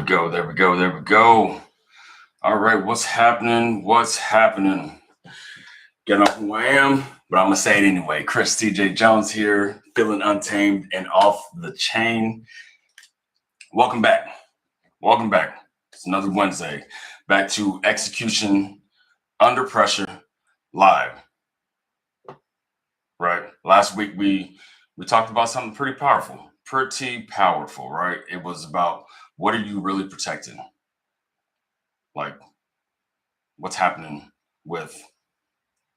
go. There we go. There we go. All right. What's happening? What's happening? Getting off who I am, but I'm going to say it anyway. Chris TJ Jones here, feeling untamed and off the chain. Welcome back. Welcome back. It's another Wednesday. Back to Execution Under Pressure Live. Right. Last week we talked about something pretty powerful. Right? It was about what are you really protecting? Like, what's happening with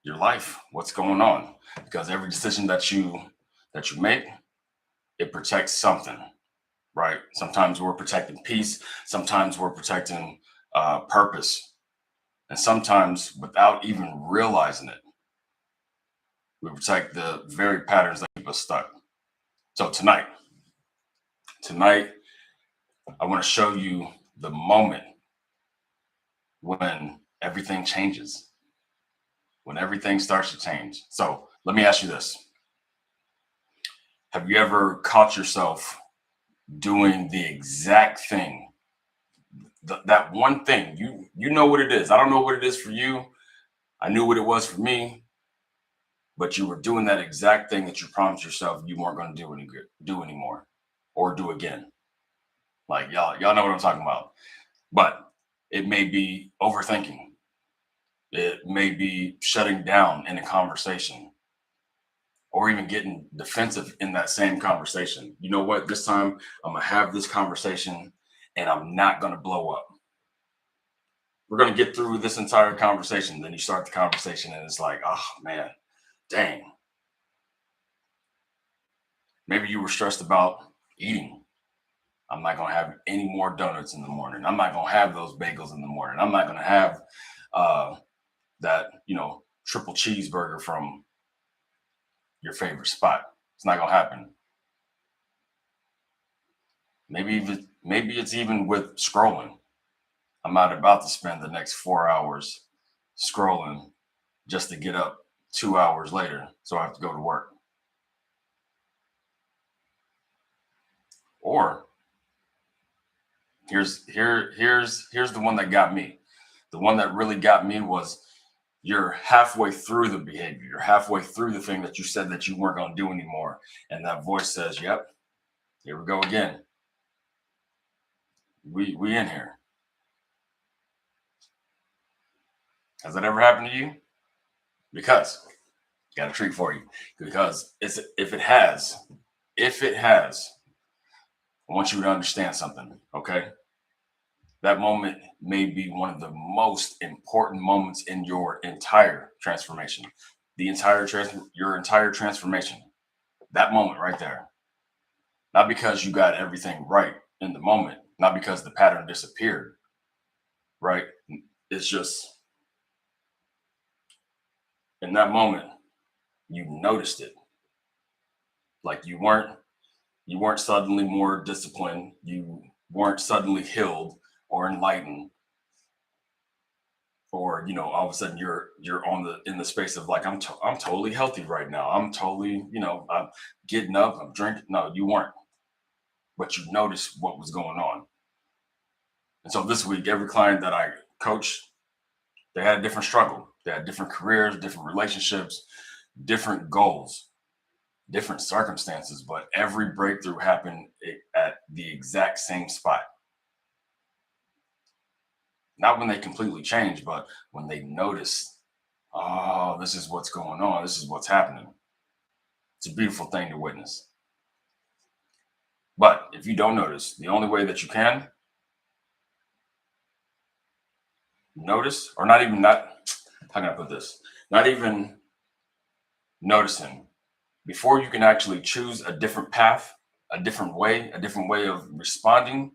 your life? What's going on? Because every decision that you make, it protects something, right? Sometimes we're protecting peace. Sometimes we're protecting purpose. And sometimes without even realizing it, we protect the very patterns that keep us stuck. So tonight, I want to show you the moment when everything changes, when everything starts to change. So let me ask you this. Have you ever caught yourself doing the exact thing, that one thing? You know what it is. I don't know what it is for you. I knew what it was for me, but you were doing that exact thing that you promised yourself you weren't going to do anymore or do again. Like y'all know what I'm talking about. But it may be overthinking. It may be shutting down in a conversation or even getting defensive in that same conversation. You know what? This time I'm going to have this conversation and I'm not going to blow up. We're going to get through this entire conversation. Then you start the conversation and it's like, oh man, dang. Maybe you were stressed about eating. I'm not going to have any more donuts in the morning. I'm not going to have those bagels in the morning. I'm not going to have that, triple cheeseburger from your favorite spot. It's not going to happen. Maybe it's even with scrolling. I'm not about to spend the next 4 hours scrolling just to get up 2 hours later, so I have to go to work. Or here's the one that got me. The one that really got me was you're halfway through the behavior. You're halfway through the thing that you said that you weren't going to do anymore. And that voice says, yep, here we go again. We in here. Has that ever happened to you? Because got a treat for you. Because if it has, I want you to understand something, okay? That moment may be one of the most important moments in your entire transformation. Your entire transformation. That moment right there. Not because you got everything right in the moment, not because the pattern disappeared, right? It's just in that moment, you noticed it. Like you weren't suddenly more disciplined. You weren't suddenly healed or enlightened, or all of a sudden you're in the space of like I'm totally healthy right now. I'm totally I'm getting up. I'm drinking. No, you weren't, but you noticed what was going on. And so this week, every client that I coached, they had a different struggle. They had different careers, different relationships, different goals, different circumstances, but every breakthrough happened at the exact same spot. Not when they completely change, but when they notice, oh, this is what's going on. This is what's happening. It's a beautiful thing to witness. But if you don't notice, the only way that you can notice, or not even how can I put this? Not even noticing, before you can actually choose a different path, a different way of responding,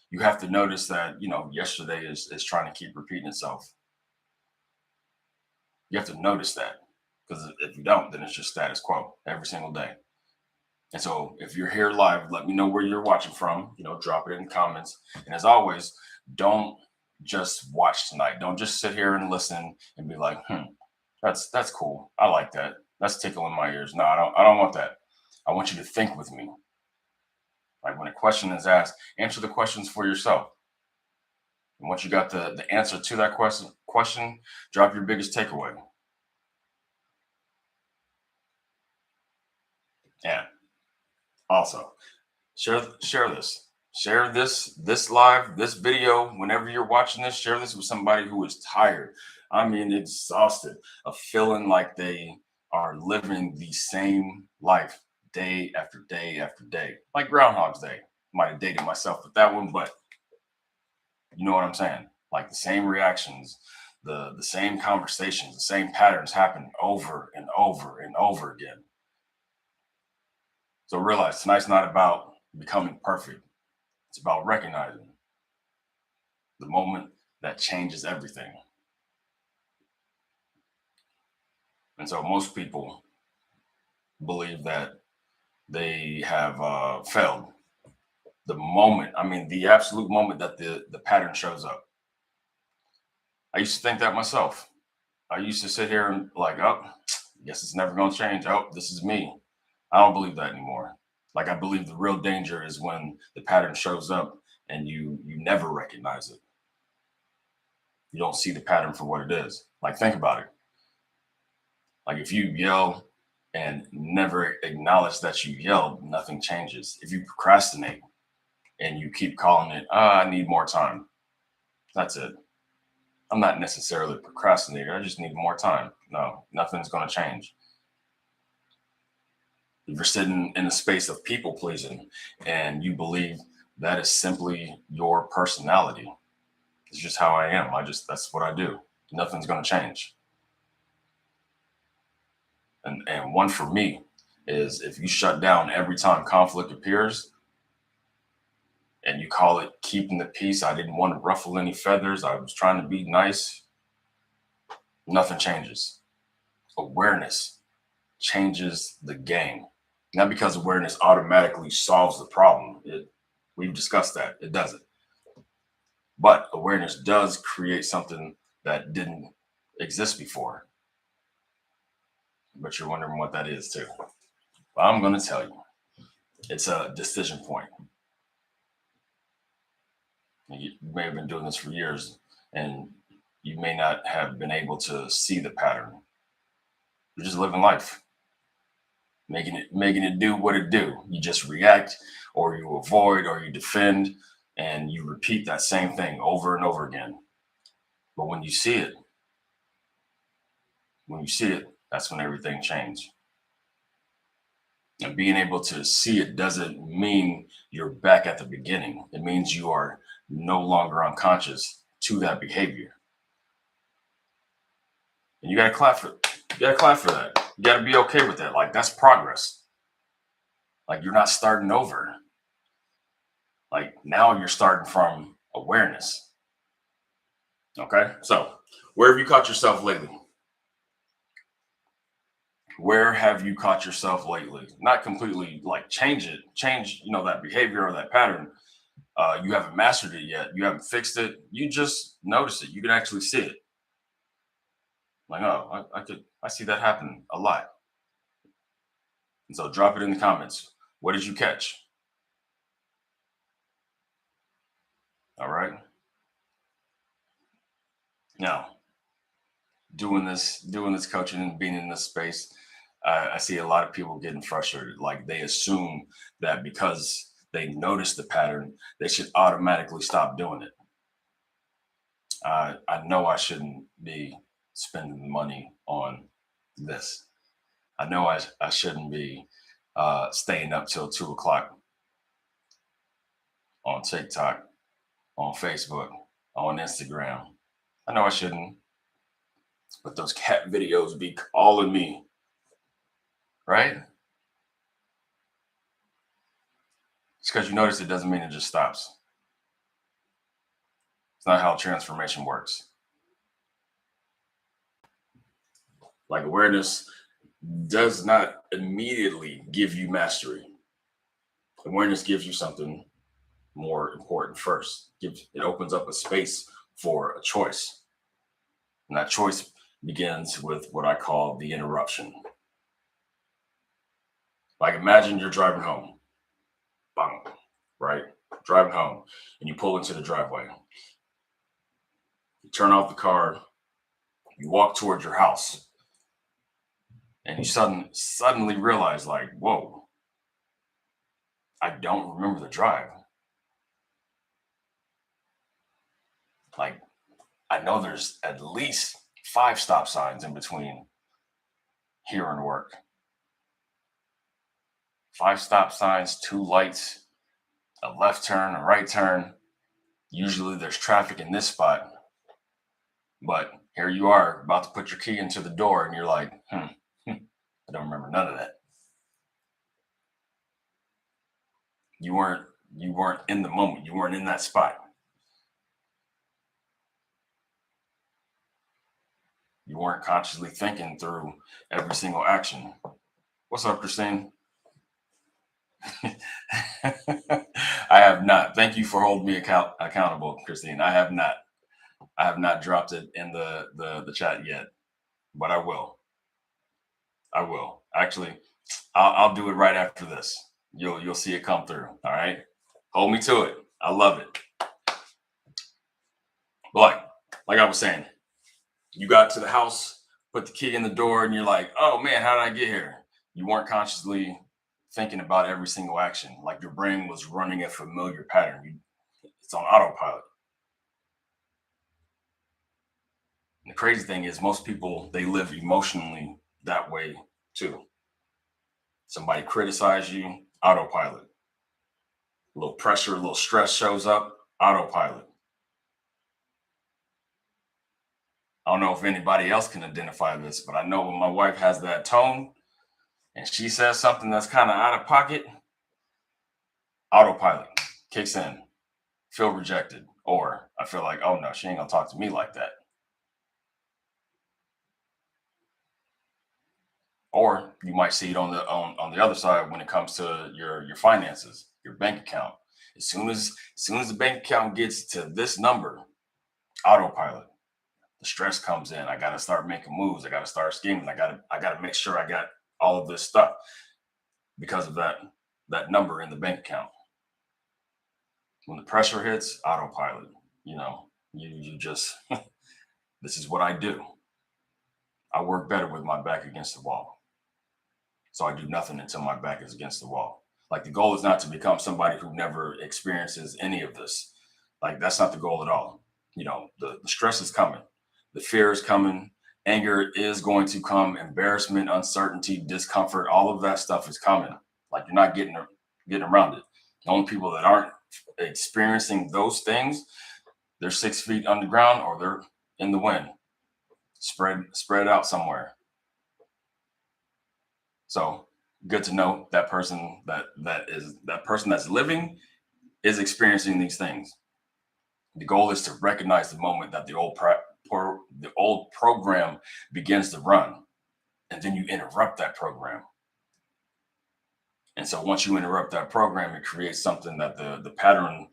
you have to notice that, yesterday is trying to keep repeating itself. You have to notice that, because if you don't, then it's just status quo every single day. And so if you're here live, let me know where you're watching from, drop it in the comments. And as always, don't just watch tonight. Don't just sit here and listen and be like, that's cool. I like that. That's tickling my ears. No, I don't want that. I want you to think with me. Like when a question is asked, answer the questions for yourself. And once you got the answer to that question, drop your biggest takeaway. And also, share this live, this video, whenever you're watching this. Share this with somebody who is tired, I mean exhausted, of feeling like they are living the same life day after day after day, like Groundhog's Day. Might have dated myself with that one, but you know what I'm saying. Like the same reactions, the same conversations, the same patterns happen over and over and over again. So realize tonight's not about becoming perfect. It's about recognizing the moment that changes everything. And so most people believe that they have failed the moment, I mean, the absolute moment that the pattern shows up. I used to think that myself. I used to sit here and like, oh, guess it's never going to change. Oh, this is me. I don't believe that anymore. Like I believe the real danger is when the pattern shows up and you never recognize it. You don't see the pattern for what it is. Like think about it. Like if you yell and never acknowledge that you yelled, nothing changes. If you procrastinate and you keep calling it, I need more time. That's it. I'm not necessarily a procrastinator. I just need more time. No, nothing's going to change. If you're sitting in a space of people pleasing and you believe that is simply your personality, it's just how I am. That's what I do. Nothing's going to change. And one for me is if you shut down every time conflict appears and you call it keeping the peace, I didn't want to ruffle any feathers, I was trying to be nice, nothing changes. Awareness changes the game. Not because awareness automatically solves the problem. We've discussed that. It doesn't. But awareness does create something that didn't exist before. But you're wondering what that is too. Well, I'm going to tell you. It's a decision point. You may have been doing this for years and you may not have been able to see the pattern. You're just living life, making it do what it do. You just react or you avoid or you defend and you repeat that same thing over and over again. But when you see it, that's when everything changes. And being able to see it doesn't mean you're back at the beginning. It means you are no longer unconscious to that behavior. And you gotta clap for that. You gotta be okay with that. Like that's progress. Like you're not starting over. Like now you're starting from awareness. Okay. So where have you caught yourself lately? Where have you caught yourself lately? Not completely like change, that behavior or that pattern. You haven't mastered it yet. You haven't fixed it. You just notice it. You can actually see it. Like, oh, I see that happen a lot. And so drop it in the comments. What did you catch? All right. Now, doing this coaching and being in this space, I see a lot of people getting frustrated. Like they assume that because they notice the pattern, they should automatically stop doing it. I know I shouldn't be spending money on this. I know I shouldn't be staying up till 2 o'clock on TikTok, on Facebook, on Instagram. I know I shouldn't, but those cat videos be calling me, right? Just because you notice it doesn't mean it just stops. It's not how transformation works. Like awareness does not immediately give you mastery. Awareness gives you something more important first. It opens up a space for a choice. And that choice begins with what I call the interruption. Like imagine you're driving home, bang, right? Driving home and you pull into the driveway. You turn off the car, you walk towards your house, and you suddenly realize, like, whoa, I don't remember the drive. Like, I know there's at least 5 stop signs in between here and work. 5 stop signs, 2 lights, a left turn, a right turn. Usually there's traffic in this spot, but here you are about to put your key into the door and you're like, I don't remember none of that. You weren't in the moment. You weren't in that spot. You weren't consciously thinking through every single action. What's up, Christine? I have not. Thank you for holding me accountable, Christine. I have not dropped it in the chat yet, but I will. Actually, I'll do it right after this. You'll see it come through. All right. Hold me to it. I love it. But like I was saying, you got to the house, put the key in the door, and you're like, oh man, how did I get here? You weren't consciously thinking about every single action. Like your brain was running a familiar pattern. It's on autopilot. And the crazy thing is most people, they live emotionally that way too. Somebody criticize you, autopilot. A little pressure, a little stress shows up, autopilot. I don't know if anybody else can identify this, but I know when my wife has that tone and she says something that's kind of out of pocket, autopilot kicks in. Feel rejected, or I feel like, oh no, she ain't gonna talk to me like that. Or you might see it on the other side when it comes to your finances, your bank account. As soon as the bank account gets to this number, autopilot. The stress comes in. I got to start making moves. I got to start scheming. I got to make sure I got all of this stuff because of that number in the bank account. When the pressure hits, autopilot. You just this is what I do. I work better with my back against the wall. So I do nothing until my back is against the wall. Like the goal is not to become somebody who never experiences any of this. Like that's not the goal at all. The stress is coming. The fear is coming. Anger is going to come. Embarrassment, uncertainty, discomfort, all of that stuff is coming. Like you're not getting around it. The only people that aren't experiencing those things, they're 6 feet underground or they're in the wind, spread out somewhere. So good to know that person that person that's living is experiencing these things. The goal is to recognize the moment that the old program begins to run, and then you interrupt that program. And so once you interrupt that program, it creates something that the pattern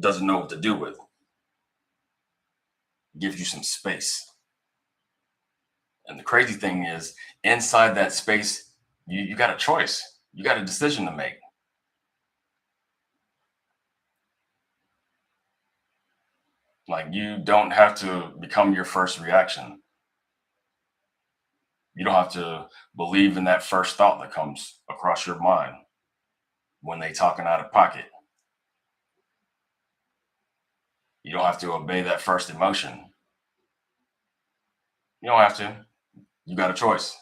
doesn't know what to do with. It gives you some space. And the crazy thing is, inside that space, you got a choice. You got a decision to make. Like you don't have to become your first reaction. You don't have to believe in that first thought that comes across your mind when they talking out of pocket. You don't have to obey that first emotion. You don't have to. You got a choice.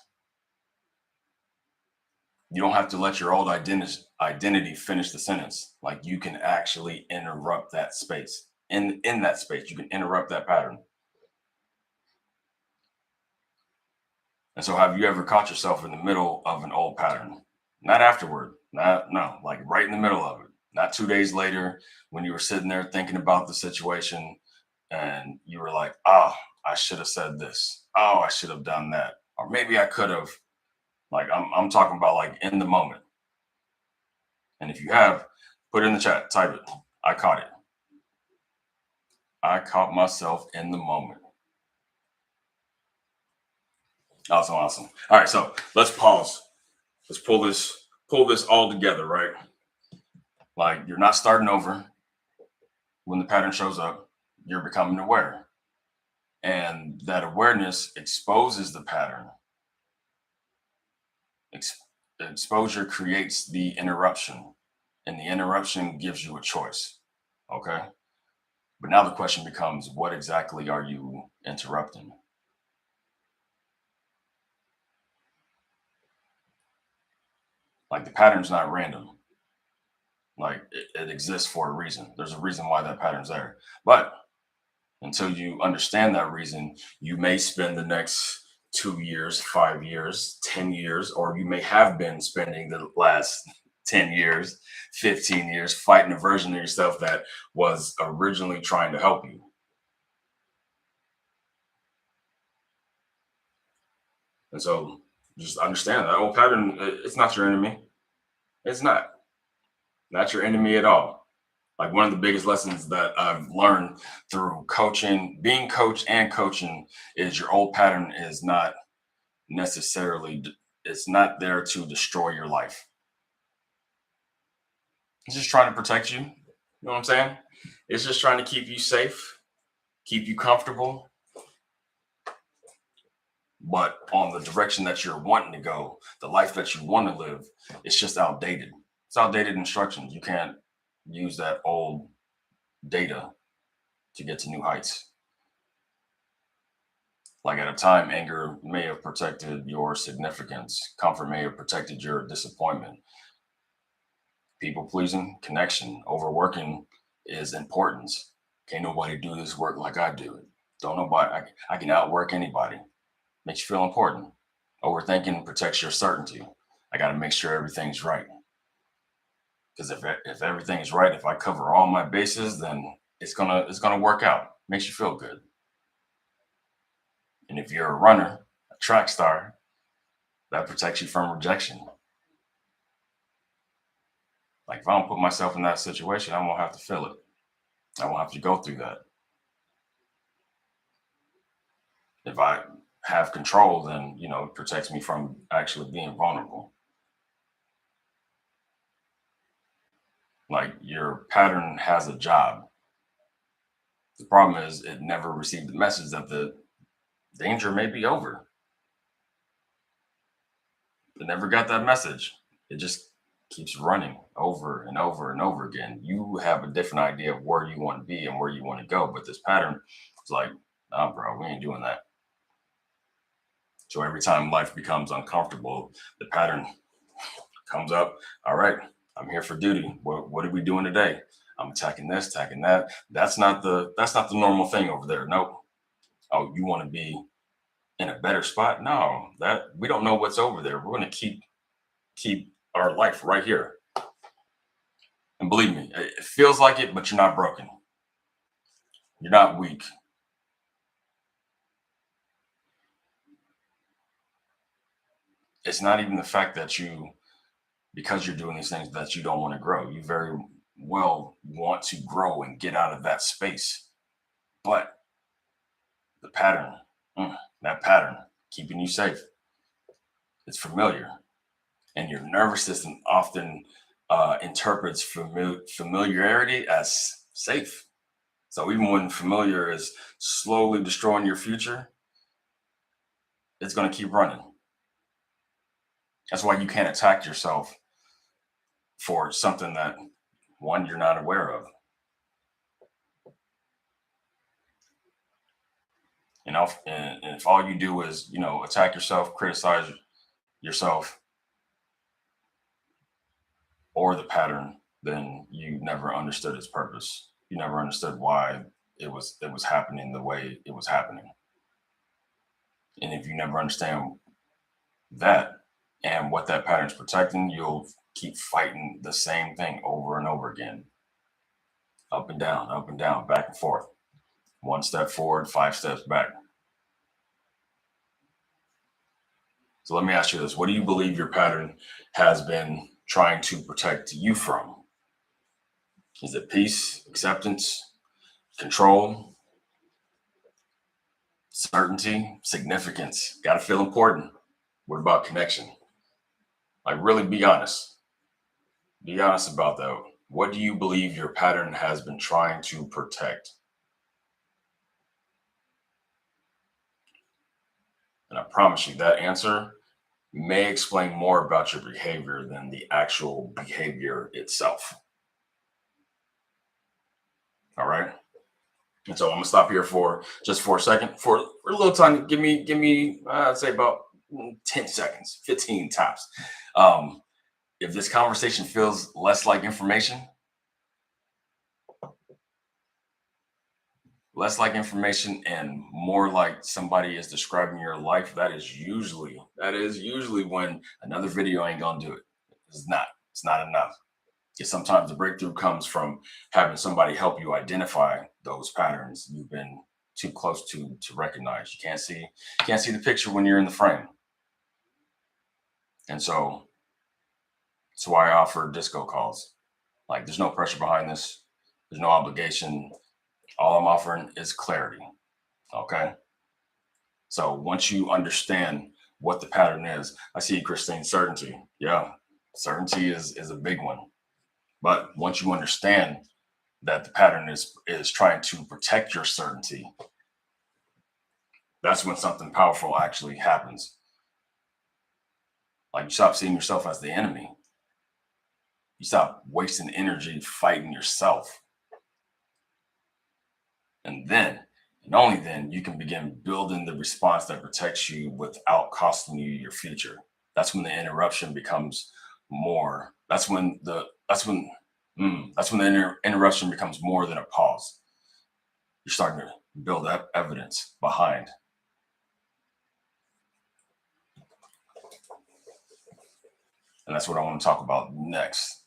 You don't have to let your old identity finish the sentence. Like you can actually interrupt that space. In that space, you can interrupt that pattern. And so have you ever caught yourself in the middle of an old pattern? Not afterward. No, like right in the middle of it. Not 2 days later when you were sitting there thinking about the situation and you were like, oh, I should have said this. Oh, I should have done that. Or maybe I could have. Like I'm talking about like in the moment. And if you have, put it in the chat, type it. I caught it. I caught myself in the moment. Awesome. All right, so let's pause. Let's pull this all together, right? Like you're not starting over when the pattern shows up. You're becoming aware. And that awareness exposes the pattern. Ex- Exposure creates the interruption, and the interruption gives you a choice. Okay. But now the question becomes, what exactly are you interrupting? Like the pattern's not random. Like it exists for a reason. There's a reason why that pattern's there. But until you understand that reason, you may spend the next 2 years, 5 years, 10 years, or you may have been spending the last 10 years, 15 years fighting a version of yourself that was originally trying to help you. And so just understand that old pattern, it's not your enemy. It's not your enemy at all. Like one of the biggest lessons that I've learned through coaching, being coached and coaching, is your old pattern is not necessarily, it's not there to destroy your life. It's just trying to protect you. You know what I'm saying? It's just trying to keep you safe, keep you comfortable, but on the direction that you're wanting to go, the life that you want to live, it's just outdated. It's outdated instructions. You can't use that old data to get to new heights. Like at a time, anger may have protected your significance, comfort may have protected your disappointment. People pleasing, connection, overworking is importance. Can't nobody do this work like I do it. Don't nobody, I can outwork anybody. Makes you feel important. Overthinking protects your certainty. I got to make sure everything's right. Because if everything is right, if I cover all my bases, then it's gonna work out. Makes you feel good. And if you're a runner, a track star, that protects you from rejection. Like if I don't put myself in that situation, I won't have to feel it. I won't have to go through that. If I have control, then it protects me from actually being vulnerable. Like your pattern has a job. The problem is it never received the message that the danger may be over. It never got that message. It just keeps running over and over and over again. You have a different idea of where you want to be and where you want to go, but this pattern is like, nah, bro, we ain't doing that. So every time life becomes uncomfortable, the pattern comes up. All right, I'm here for duty. What are we doing today? I'm attacking this, attacking that. That's not the normal thing over there. Nope. Oh, you want to be in a better spot? No, that we don't know what's over there. We're going to keep our life right here. And believe me, it feels like it, but you're not broken. You're not weak. It's not even the fact that because you're doing these things, that you don't want to grow. You very well want to grow and get out of that space. But the pattern, that pattern, keeping you safe, it's familiar. And your nervous system often interprets familiarity as safe. So even when familiar is slowly destroying your future, it's going to keep running. That's why you can't attack yourself for something that, one, you're not aware of. And if all you do is, attack yourself, criticize yourself or the pattern, then you never understood its purpose. You never understood why it was happening the way it was happening. And if you never understand that and what that pattern's protecting, you'll keep fighting the same thing over and over again. Up and down, back and forth. One step forward, 5 steps back. So let me ask you this. What do you believe your pattern has been trying to protect you from? Is it peace, acceptance, control, certainty, significance? Got to feel important. What about connection? Like, really be honest. Be honest about that. What do you believe your pattern has been trying to protect? And I promise you that answer may explain more about your behavior than the actual behavior itself. All right. And so I'm gonna stop here for just for a second, for a little time. Give me, I'd say about 10 seconds, 15 tops. Um, if this conversation feels less like information and more like somebody is describing your life, that is usually when another video ain't gonna do it. It's not. It's not enough. Because sometimes the breakthrough comes from having somebody help you identify those patterns you've been too close to recognize. You can't see the picture when you're in the frame. And so that's why I offer disco calls. Like there's no pressure behind this. There's no obligation. All I'm offering is clarity. Okay. So once you understand what the pattern is, I see Christine, certainty. Yeah, certainty is a big one. But once you understand that the pattern is trying to protect your certainty, that's when something powerful actually happens. Like you stop seeing yourself as the enemy. You stop wasting energy fighting yourself. And then, and only then, you can begin building the response that protects you without costing you your future. That's when the interruption becomes more. That's when the interruption becomes more than a pause. You're starting to build up evidence behind. And that's what I want to talk about next.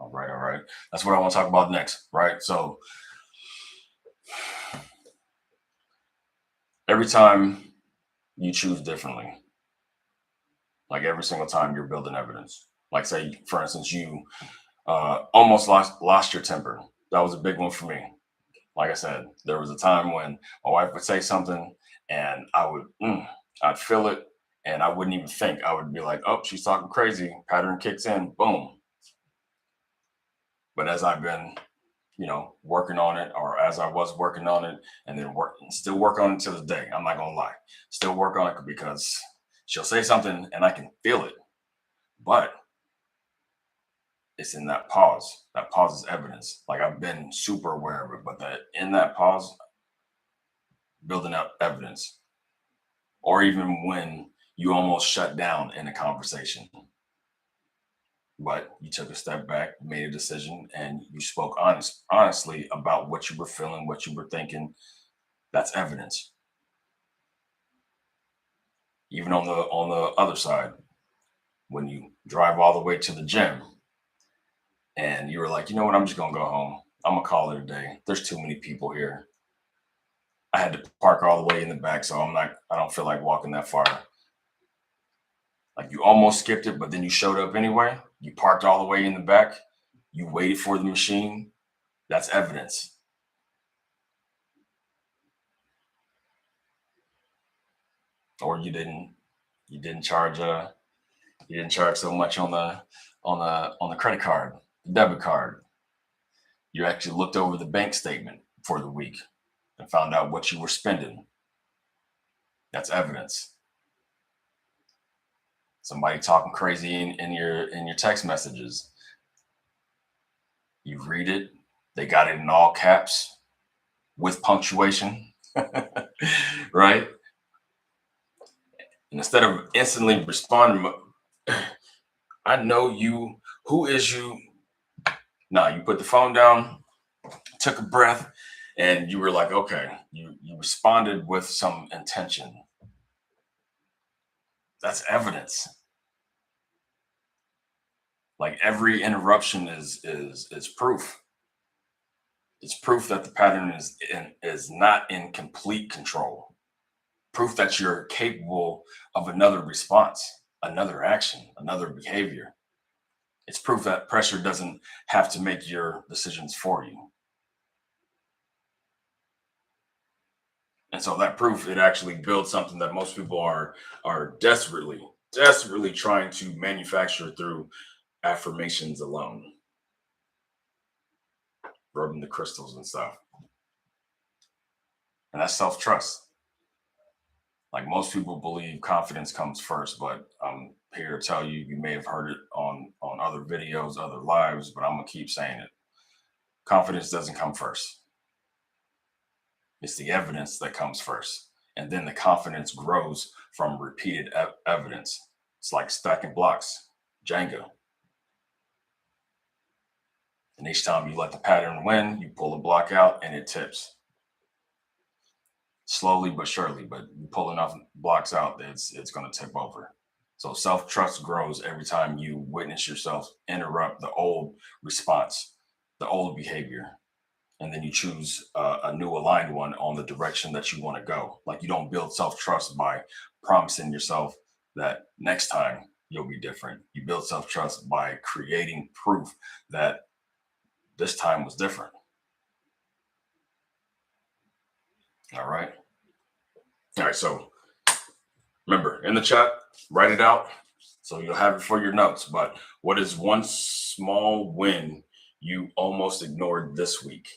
All right, all right. That's what I want to talk about next, right? So every time you choose differently, like every single time you're building evidence. Like say, for instance, you almost lost your temper. That was a big one for me. Like I said, there was a time when my wife would say something and I'd feel it and I wouldn't even think. I would be like, oh, she's talking crazy. Pattern kicks in, boom. But as I've been, working on it, or as I was working on it, and then still work on it to this day. I'm not gonna lie, still work on it because she'll say something and I can feel it, but it's in that pause. That pause is evidence. Like I've been super aware of it, but that in that pause, building up evidence, or even when you almost shut down in a conversation, but you took a step back, made a decision, and you spoke honestly about what you were feeling, what you were thinking. That's evidence. Even on the other side, when you drive all the way to the gym and you were like, you know what, I'm just gonna go home. I'm gonna call it a day. There's too many people here. I had to park all the way in the back, so I don't feel like walking that far. Like you almost skipped it, but then you showed up anyway. You parked all the way in the back. You waited for the machine. That's evidence. Or you didn't charge so much on the credit card, the debit card. You actually looked over the bank statement for the week and found out what you were spending. That's evidence. Somebody talking crazy in your text messages. You read it. They got it in all caps with punctuation, right? And instead of instantly responding, I know you. Who is you? Nah, you put the phone down, took a breath, and you were like, okay, you responded with some intention. That's evidence. Like every interruption is proof. It's proof that the pattern is not in complete control. Proof that you're capable of another response, another action, another behavior. It's proof that pressure doesn't have to make your decisions for you. And so that proof, it actually builds something that most people are desperately trying to manufacture through affirmations alone, rubbing the crystals and stuff. And that's self-trust. Like most people believe confidence comes first, but I'm here to tell you, you may have heard it on other videos, other lives, but I'm gonna keep saying it. Confidence doesn't come first. It's the evidence that comes first. And then the confidence grows from repeated evidence. It's like stacking blocks, Jenga. And each time you let the pattern win, you pull the block out and it tips. Slowly but surely, but you pull enough blocks out, it's going to tip over. So self-trust grows every time you witness yourself interrupt the old response, the old behavior, and then you choose a new aligned one on the direction that you want to go. Like you don't build self-trust by promising yourself that next time you'll be different. You build self-trust by creating proof that this time was different. All right. All right. So remember, in the chat, write it out so you'll have it for your notes. But what is one small win you almost ignored this week?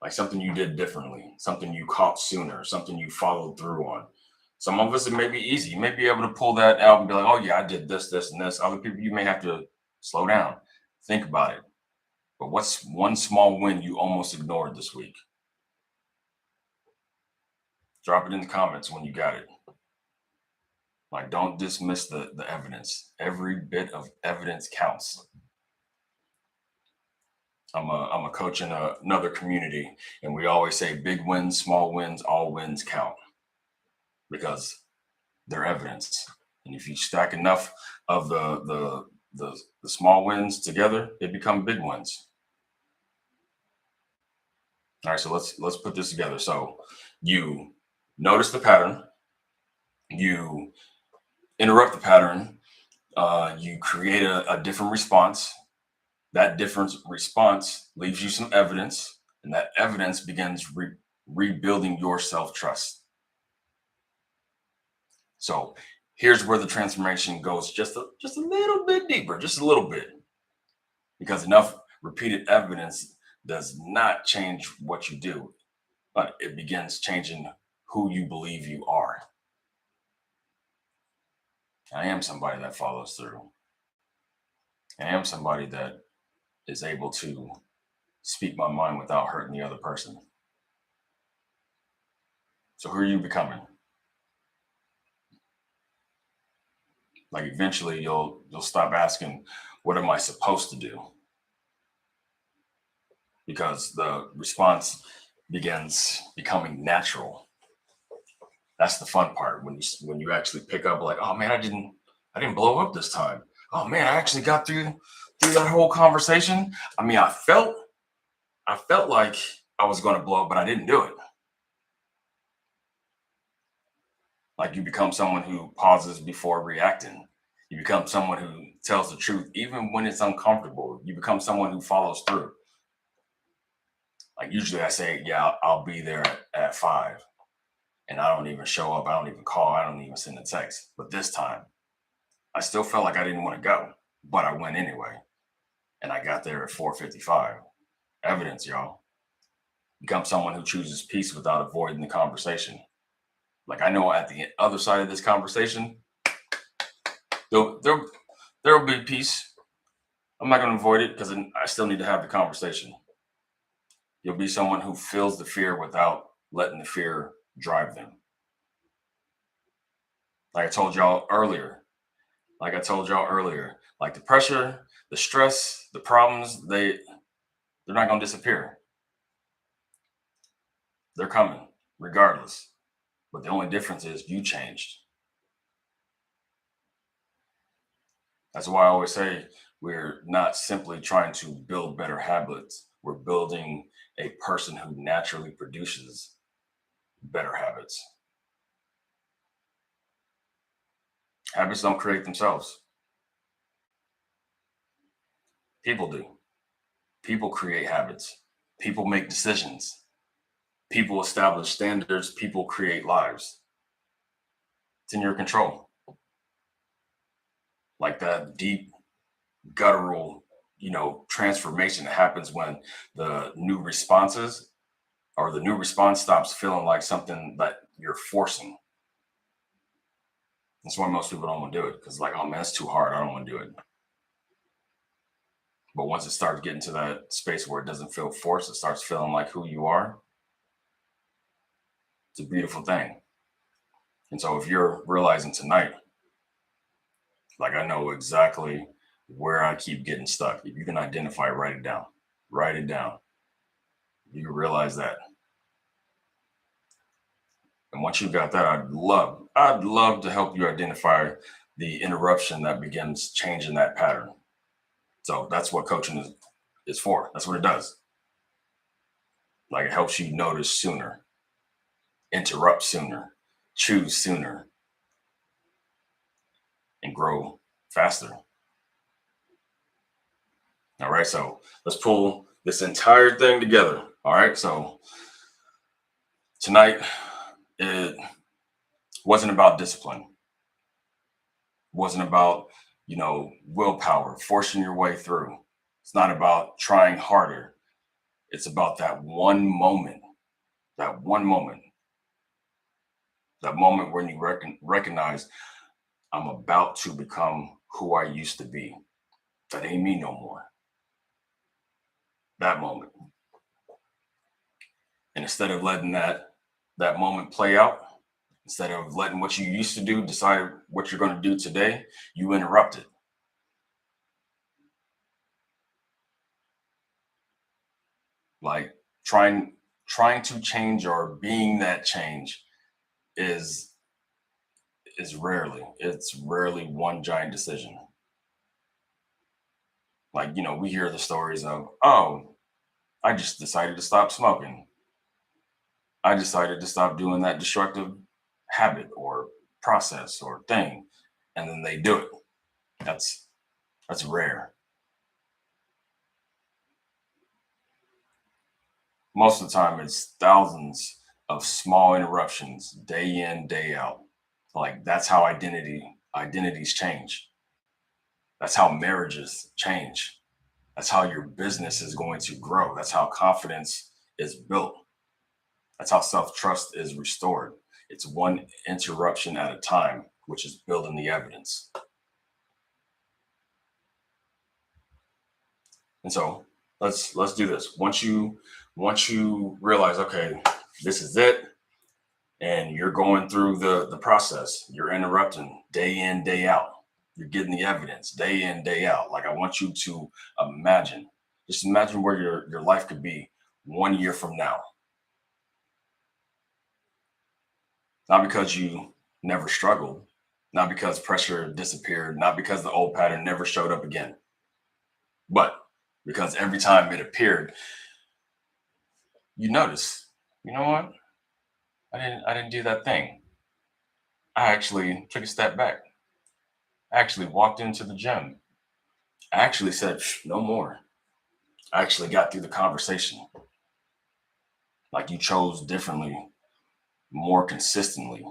Like something you did differently, something you caught sooner, something you followed through on. Some of us, it may be easy. You may be able to pull that out and be like, oh, yeah, I did this, this, and this. Other people, you may have to slow down, think about it. But what's one small win you almost ignored this week? Drop it in the comments when you got it. Like, don't dismiss the evidence. Every bit of evidence counts. I'm a coach in another community, and we always say big wins, small wins, all wins count because they're evidence. And if you stack enough of the small wins together, they become big wins. All right, so let's put this together. So you notice the pattern, you interrupt the pattern, you create a different response. That different response leaves you some evidence, and that evidence begins rebuilding your self-trust. So here's where the transformation goes just a little bit deeper, just a little bit, because enough repeated evidence does not change what you do, but it begins changing who you believe you are. I am somebody that follows through. I am somebody that is able to speak my mind without hurting the other person. So who are you becoming? Like eventually you'll stop asking, what am I supposed to do? Because the response begins becoming natural. That's the fun part when you actually pick up like, oh man, I didn't blow up this time. Oh man, I actually got through that whole conversation. I mean, I felt like I was going to blow up, but I didn't do it. Like you become someone who pauses before reacting. You become someone who tells the truth, even when it's uncomfortable. You become someone who follows through. Like usually I say, yeah, I'll be there at 5. And I don't even show up. I don't even call. I don't even send a text. But this time, I still felt like I didn't want to go, but I went anyway. And I got there at 4:55. Evidence, y'all. Become someone who chooses peace without avoiding the conversation. Like I know at the other side of this conversation, there'll be peace. I'm not going to avoid it because I still need to have the conversation. You'll be someone who feels the fear without letting the fear drive them. Like I told y'all earlier, like the pressure, the stress, the problems, they're not going to disappear. They're coming regardless. But the only difference is you changed. That's why I always say we're not simply trying to build better habits. We're building a person who naturally produces better habits. Habits don't create themselves. People do. People create habits. People make decisions. People establish standards. People create lives. It's in your control. Like that deep, guttural, transformation that happens when the new responses or the new response stops feeling like something that you're forcing. That's why most people don't want to do it, because like, oh man, it's too hard. I don't want to do it. But once it starts getting to that space where it doesn't feel forced, it starts feeling like who you are. It's a beautiful thing. And so if you're realizing tonight, like I know exactly where I keep getting stuck. If you can identify, write it down. Write it down. You realize that. And once you got that, I'd love to help you identify the interruption that begins changing that pattern. So that's what coaching is for. That's what it does. Like it helps you notice sooner, interrupt sooner, choose sooner, and grow faster. All right, so let's pull this entire thing together. All right, so tonight it wasn't about discipline. It wasn't about, willpower, forcing your way through. It's not about trying harder. It's about that one moment, that one moment, that moment when you recognize I'm about to become who I used to be. That ain't me no more. That moment. And instead of letting that moment play out, instead of letting what you used to do decide what you're going to do today, you interrupt it. Like trying to change or being that change is it's rarely one giant decision. Like, we hear the stories of, oh, I just decided to stop smoking. I decided to stop doing that destructive habit or process or thing. And then they do it. That's rare. Most of the time it's thousands of small interruptions day in, day out. Like that's how identities change. That's how marriages change. That's how your business is going to grow. That's how confidence is built. That's how self-trust is restored. It's one interruption at a time, which is building the evidence. And so let's do this. Once you realize, okay, this is it, and you're going through the process, you're interrupting day in, day out. You're getting the evidence day in, day out. Like I want you to just imagine where your life could be 1 year from now. Not because you never struggled, not because pressure disappeared, not because the old pattern never showed up again, but because every time it appeared, you notice, you know what? I didn't do that thing. I actually took a step back. I actually walked into the gym. I actually said, no more. I actually got through the conversation. Like you chose differently, more consistently.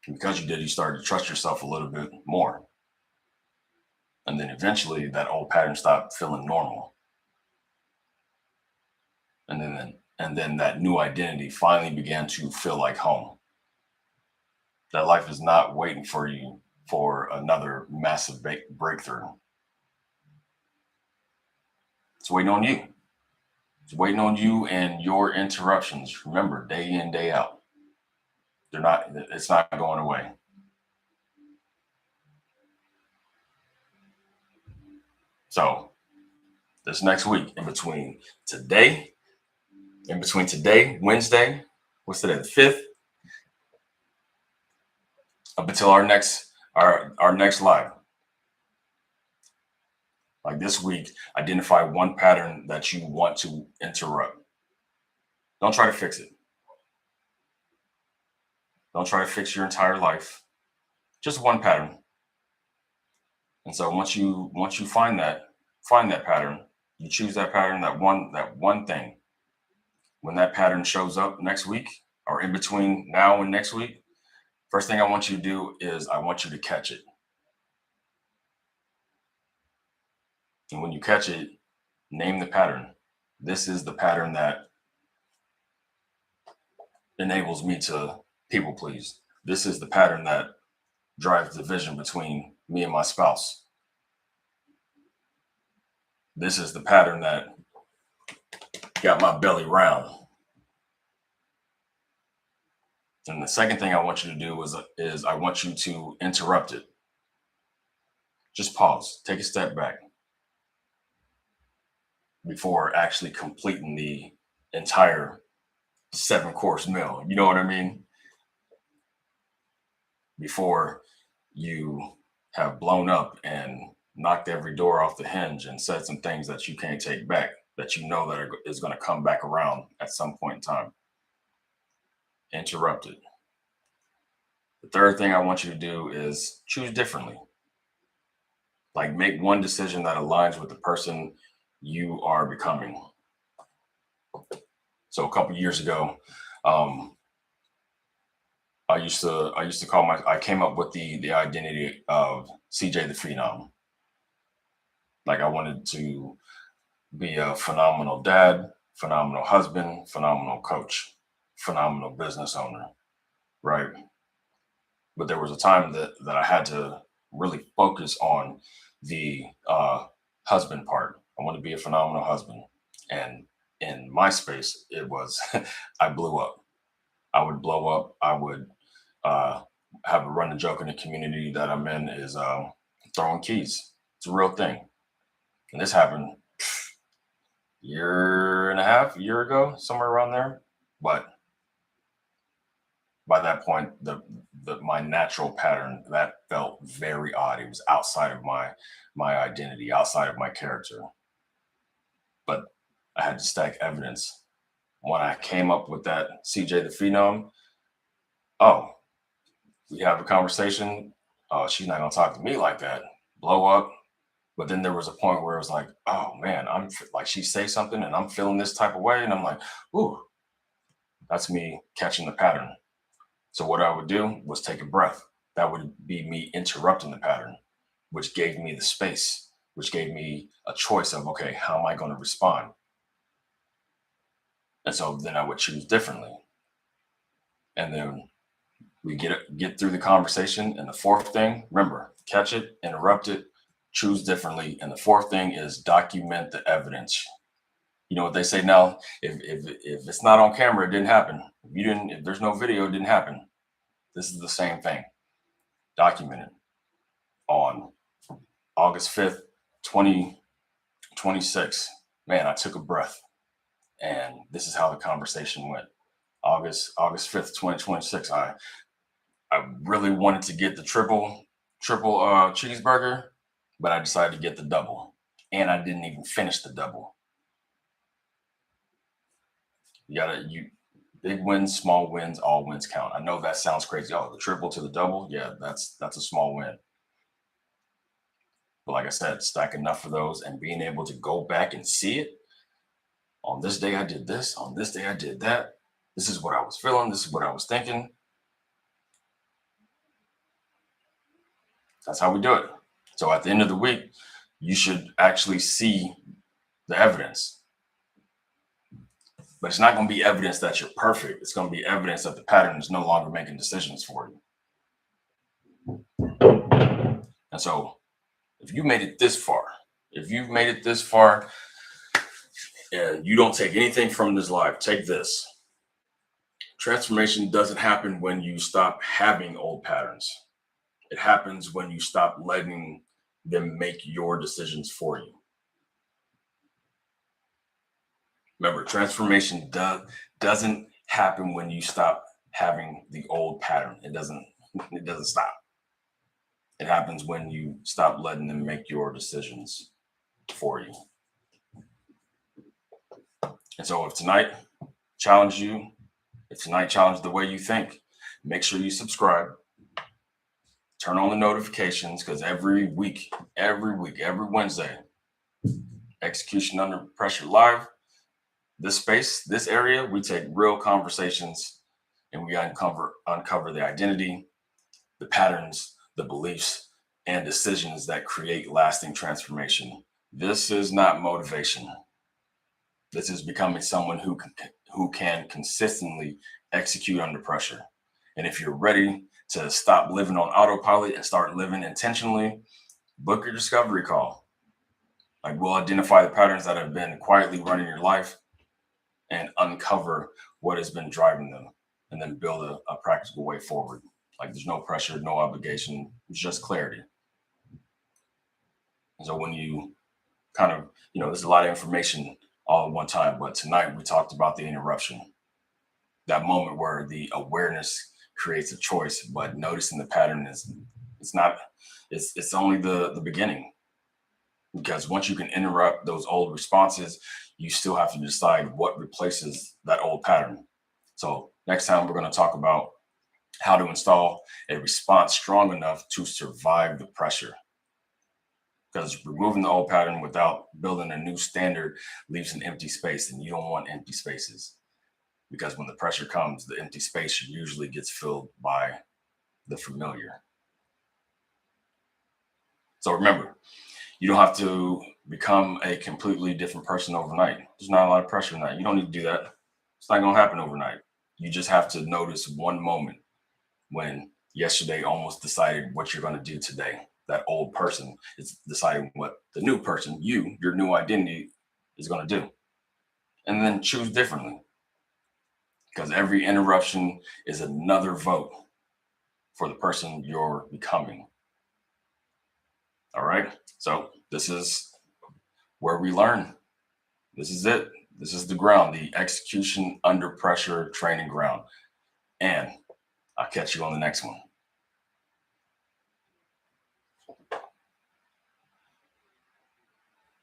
And because you did, you started to trust yourself a little bit more. And then eventually that old pattern stopped feeling normal. And then that new identity finally began to feel like home. That life is not waiting for you for another massive breakthrough. It's waiting on you. It's waiting on you and your interruptions. Remember, day in, day out. It's not going away. So this next week, in between today, Wednesday, what's today, the 5th, up until our next live. Like this week, identify one pattern that you want to interrupt. Don't try to fix it. Don't try to fix your entire life. Just one pattern. And so once you find that pattern, you choose that pattern, that one thing. When that pattern shows up next week or in between now and next week, first thing I want you to do is I want you to catch it. And when you catch it, name the pattern. This is the pattern that enables me to people please. This is the pattern that drives division between me and my spouse. This is the pattern that got my belly round. And the second thing I want you to do is I want you to interrupt it. Just pause, take a step back before actually completing the entire 7-course meal. You know what I mean? Before you have blown up and knocked every door off the hinge and said some things that you can't take back, that you know that is going to come back around at some point in time. Interrupt it. The third thing I want you to do is choose differently. Like, make one decision that aligns with the person you are becoming. So a couple years ago, I used to call I came up with the identity of CJ the Phenom. Like, I wanted to be a phenomenal dad, phenomenal husband, phenomenal coach, phenomenal business owner, right? But there was a time that I had to really focus on the husband part. I want to be a phenomenal husband. And in my space, it was, I blew up. I would blow up. I would have a running joke in the community that I'm in is throwing keys. It's a real thing. And this happened year and a half, a year ago, somewhere around there. But by that point, my natural pattern, that felt very odd. It was outside of my identity, outside of my character. But I had to stack evidence. When I came up with that CJ the Phenom, oh, we have a conversation. Oh, she's not gonna talk to me like that. Blow up. But then there was a point where it was like, oh man, I'm like, she say something and I'm feeling this type of way, and I'm like, ooh, that's me catching the pattern. So what I would do was take a breath. That would be me interrupting the pattern, which gave me the space, which gave me a choice of, okay, how am I going to respond? And so then I would choose differently. And then we get through the conversation. And the fourth thing, remember, catch it, interrupt it, choose differently. And the fourth thing is document the evidence. You know what they say now? If it's not on camera, it didn't happen. If there's no video, it didn't happen. This is the same thing. Document it. On August 5th, 2026, man, I took a breath. And this is how the conversation went. August 5th, 2026, I really wanted to get the triple cheeseburger, but I decided to get the double. And I didn't even finish the double. Big wins, small wins, all wins count. I know that sounds crazy. Oh, the triple to the double. Yeah, that's a small win. But like I said, stack enough of those and being able to go back and see it. On this day, I did this. On this day, I did that. This is what I was feeling. This is what I was thinking. That's how we do it. So at the end of the week, you should actually see the evidence. But it's not going to be evidence that you're perfect. It's going to be evidence that the pattern is no longer making decisions for you. And so if you made it this far, and you don't take anything from this life, take this. Transformation doesn't happen when you stop having old patterns. It happens when you stop letting them make your decisions for you. Remember, transformation doesn't happen when you stop having the old pattern. It doesn't stop. It happens when you stop letting them make your decisions for you. And so if tonight challenged the way you think, make sure you subscribe. Turn on the notifications, because every week, every Wednesday, Execution Under Pressure Live, this space, this area, we take real conversations and we uncover the identity, the patterns, the beliefs, and decisions that create lasting transformation. This is not motivation. This is becoming someone who can consistently execute under pressure. And if you're ready to stop living on autopilot and start living intentionally, book your discovery call. Like, we'll identify the patterns that have been quietly running your life and uncover what has been driving them, and then build a practical way forward. Like, there's no pressure, no obligation, it's just clarity. And so when you kind of, there's a lot of information all at one time, but tonight we talked about the interruption, that moment where the awareness creates a choice, but noticing the pattern it's only the beginning. Because once you can interrupt those old responses, you still have to decide what replaces that old pattern. So next time we're going to talk about how to install a response strong enough to survive the pressure. Because removing the old pattern without building a new standard leaves an empty space, and you don't want empty spaces. Because when the pressure comes, the empty space usually gets filled by the familiar. So remember, you don't have to become a completely different person overnight. There's not a lot of pressure in that. You don't need to do that. It's not going to happen overnight. You just have to notice one moment when yesterday almost decided what you're going to do today. That old person is deciding what the new person, your new identity, is going to do. And then choose differently. Because every interruption is another vote for the person you're becoming. All right. So this is where we learn. This is it. This is the ground, the execution under pressure training ground. And I'll catch you on the next one.